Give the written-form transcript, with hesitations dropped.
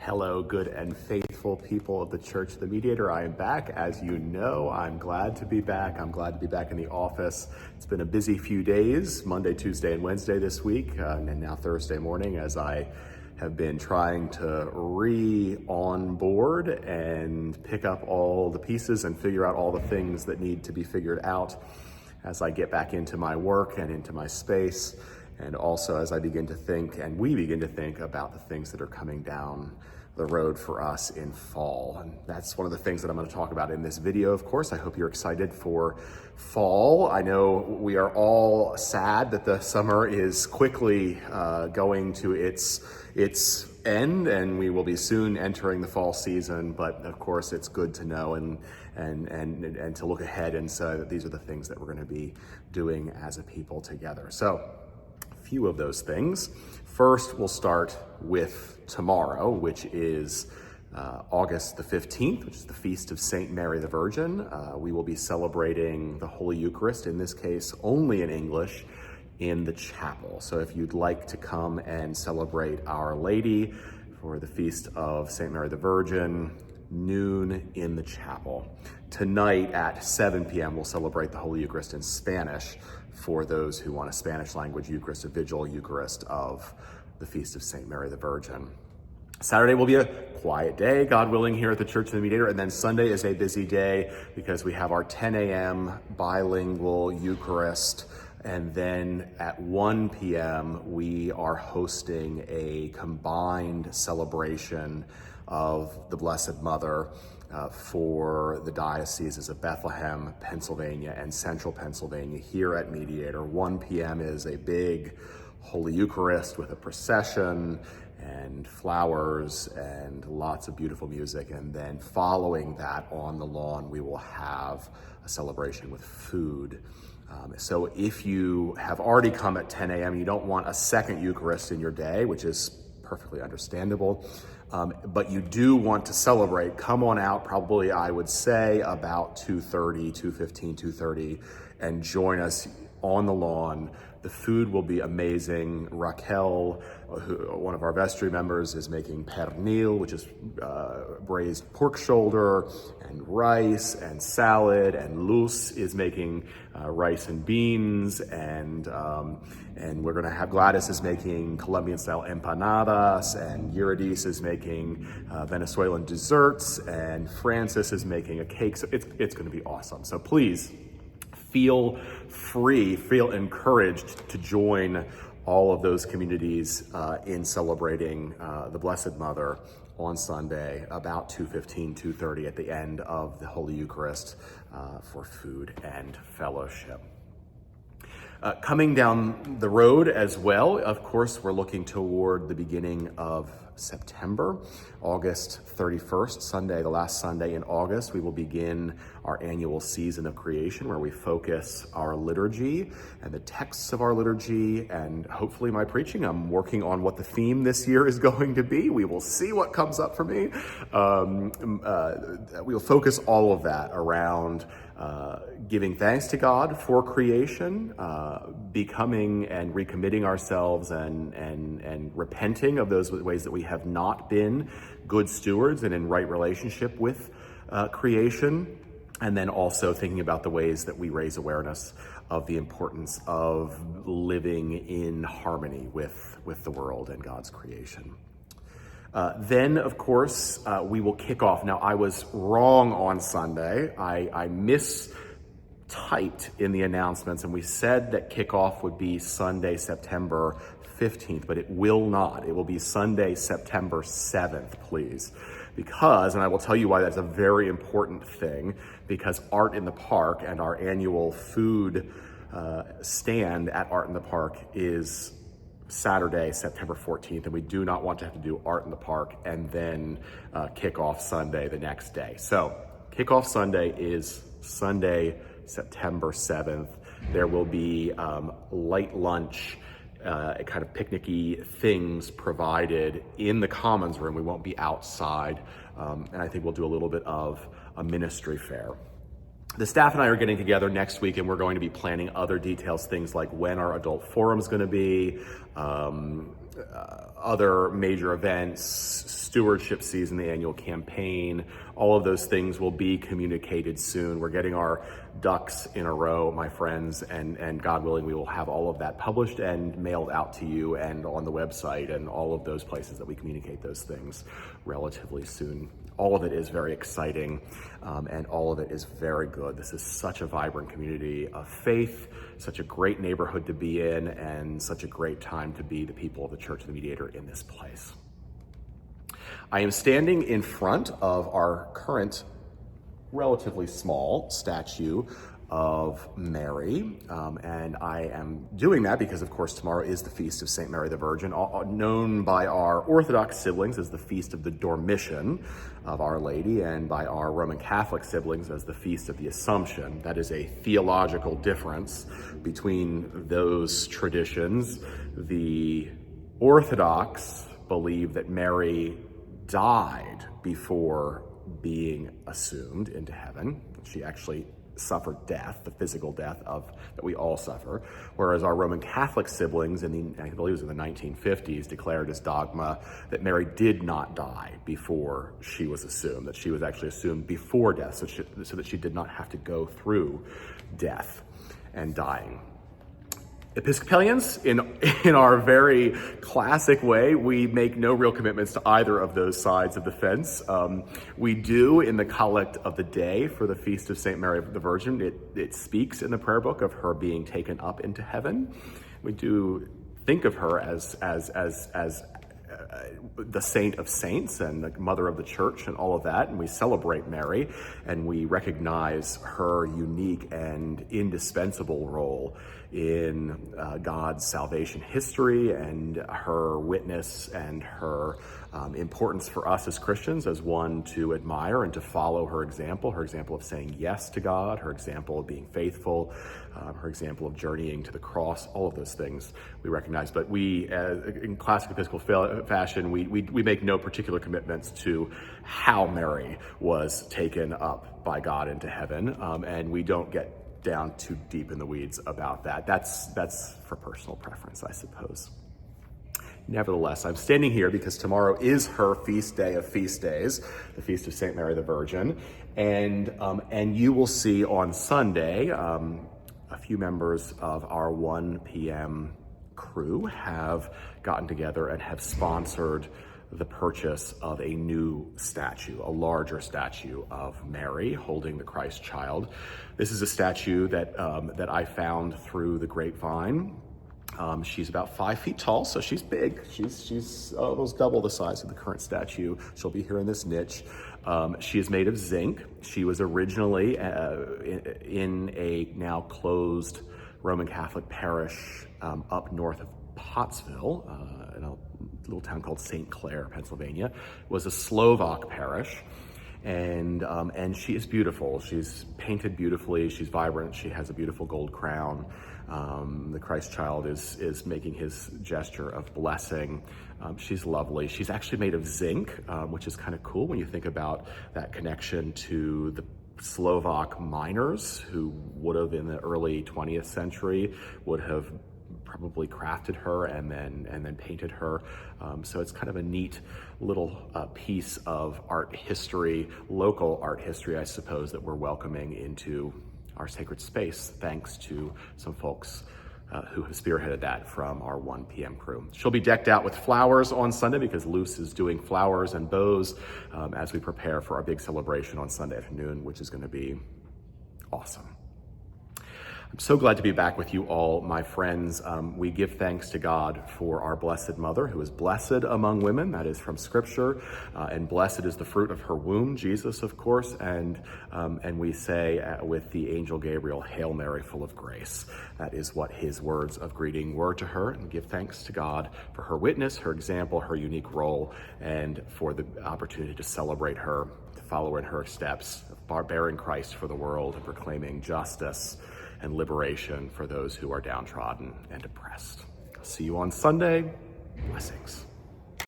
Hello, good and faithful people of the Church of the Mediator. I am back. As you know, I'm glad to be back. I'm glad to be back in the office. It's been a busy few days, Monday, Tuesday, and Wednesday this week, and now Thursday morning, as I have been trying to re-onboard and pick up all the pieces and figure out all the things that need to be figured out as I get back into my work and into my space. And also as I begin to think, and we begin to think about the things that are coming down the road for us in fall. And that's one of the things that I'm going to talk about in this video, of course. I hope you're excited for fall. I know we are all sad that the summer is quickly going to its end, and we will be soon entering the fall season. But of course, it's good to know and to look ahead and say that these are the things that we're going to be doing as a people together. So, few of those things. First, we'll start with tomorrow, which is August the 15th, which is the Feast of St. Mary the Virgin. We will be celebrating the Holy Eucharist, in this case only in English, in the chapel. So if you'd like to come and celebrate Our Lady for the Feast of St. Mary the Virgin, noon in the chapel. Tonight at 7 p.m. we'll celebrate the Holy Eucharist in Spanish for those who want a Spanish language Eucharist, a Vigil Eucharist of the Feast of St. Mary the Virgin. Saturday will be a quiet day, God willing, here at the Church of the Mediator, and then Sunday is a busy day because we have our 10 a.m. bilingual Eucharist, and then at 1 p.m. we are hosting a combined celebration of the Blessed Mother for the dioceses of Bethlehem, Pennsylvania, and Central Pennsylvania here at Mediator. 1 p.m. is a big Holy Eucharist with a procession and flowers and lots of beautiful music. And then following that on the lawn, we will have a celebration with food. So if you have already come at 10 a.m., you don't want a second Eucharist in your day, which is perfectly understandable. But you do want to celebrate, come on out, probably I would say about 2:30, 2:15, 2:30, and join us on the lawn. The food will be amazing. Raquel, one of our vestry members, is making pernil, which is braised pork shoulder, and rice and salad, and Luz is making rice and beans, and we're gonna have, Gladys is making Colombian-style empanadas, and Eurydice is making Venezuelan desserts, and Francis is making a cake. So it's gonna be awesome. So please, feel free, feel encouraged to join all of those communities in celebrating the Blessed Mother on Sunday about 2:15, 2:30 at the end of the Holy Eucharist for food and fellowship. Coming down the road as well, of course, we're looking toward the beginning of September. August 31st, Sunday, the last Sunday in August, we will begin our annual season of creation where we focus our liturgy and the texts of our liturgy and hopefully my preaching. I'm working on what the theme this year is going to be. We will see what comes up for me. We'll focus all of that around giving thanks to God for creation, becoming and recommitting ourselves and repenting of those ways that we have not been good stewards and in right relationship with creation, and then also thinking about the ways that we raise awareness of the importance of living in harmony with the world and God's creation. Then, of course, we will kick off. Now, I was wrong on Sunday. I mistyped in the announcements, and we said that kickoff would be Sunday, September 15th, but it will not. It will be Sunday, September 7th, please. Because, and I will tell you why that's a very important thing, because Art in the Park and our annual food stand at Art in the Park is Saturday, September 14th, and we do not want to have to do Art in the Park and then kick off Sunday the next day. So kickoff Sunday is Sunday, September 7th. There will be light lunch, kind of picnicky things provided in the Commons room. We won't be outside, and I think we'll do a little bit of a ministry fair. The staff and I are getting together next week, and we're going to be planning other details, things like when our adult forum is going to be, other major events, stewardship season, the annual campaign. All of those things will be communicated soon. We're getting our ducks in a row, my friends, and God willing, we will have all of that published and mailed out to you and on the website and all of those places that we communicate those things relatively soon. All of it is very exciting, and all of it is very good. This is such a vibrant community of faith, such a great neighborhood to be in, and such a great time to be the people of the Church of the Mediator in this place. I am standing in front of our current relatively small statue of Mary, and I am doing that because, of course, tomorrow is the Feast of St. Mary the Virgin, known by our Orthodox siblings as the Feast of the Dormition of Our Lady, and by our Roman Catholic siblings as the Feast of the Assumption. That is a theological difference between those traditions. The Orthodox believe that Mary died before being assumed into heaven. She actually suffered death, the physical death that we all suffer, whereas our Roman Catholic siblings I believe it was in the 1950s, declared as dogma that Mary did not die before she was assumed, that she was actually assumed before death, so that she did not have to go through death and dying. Episcopalians, in our very classic way, we make no real commitments to either of those sides of the fence. We do in the collect of the day for the Feast of St. Mary the Virgin. It speaks in the prayer book of her being taken up into heaven. We do think of her as the saint of saints and the mother of the church and all of that, and we celebrate Mary, and we recognize her unique and indispensable role in God's salvation history, and her witness and her importance for us as Christians as one to admire and to follow her example of saying yes to God, her example of being faithful, her example of journeying to the cross. All of those things we recognize, but we, in classic Episcopal fashion, we make no particular commitments to how Mary was taken up by God into heaven, and we don't get down too deep in the weeds about that. That's for personal preference, I suppose. Nevertheless, I'm standing here because tomorrow is her feast day of feast days, the Feast of St. Mary the Virgin, and you will see on Sunday a few members of our 1 p.m. crew have gotten together and have sponsored the purchase of a new statue, a larger statue of Mary holding the Christ child. This is a statue that I found through the grapevine. She's about 5 feet tall, so she's big. She's almost double the size of the current statue. She'll be here in this niche. She is made of zinc. She was originally in a now closed Roman Catholic parish up north of Pottsville, in a little town called St. Clair, Pennsylvania. It was a Slovak parish, and she is beautiful. She's painted beautifully. She's vibrant. She has a beautiful gold crown. The Christ child is making his gesture of blessing. She's lovely. She's actually made of zinc, which is kind of cool when you think about that connection to the Slovak miners who would have, in the early 20th century, would have probably crafted her and then painted her. So it's kind of a neat little piece of art history, local art history, I suppose, that we're welcoming into our sacred space, thanks to some folks who have spearheaded that from our 1 p.m. crew. She'll be decked out with flowers on Sunday because Luce is doing flowers and bows as we prepare for our big celebration on Sunday afternoon, which is going to be awesome. I'm so glad to be back with you all, my friends. We give thanks to God for our Blessed Mother, who is blessed among women. That is from Scripture, and blessed is the fruit of her womb, Jesus, of course. And we say with the angel Gabriel, "Hail Mary, full of grace." That is what his words of greeting were to her. And give thanks to God for her witness, her example, her unique role, and for the opportunity to celebrate her, to follow in her steps, bearing Christ for the world and proclaiming justice and liberation for those who are downtrodden and oppressed. See you on Sunday. Blessings.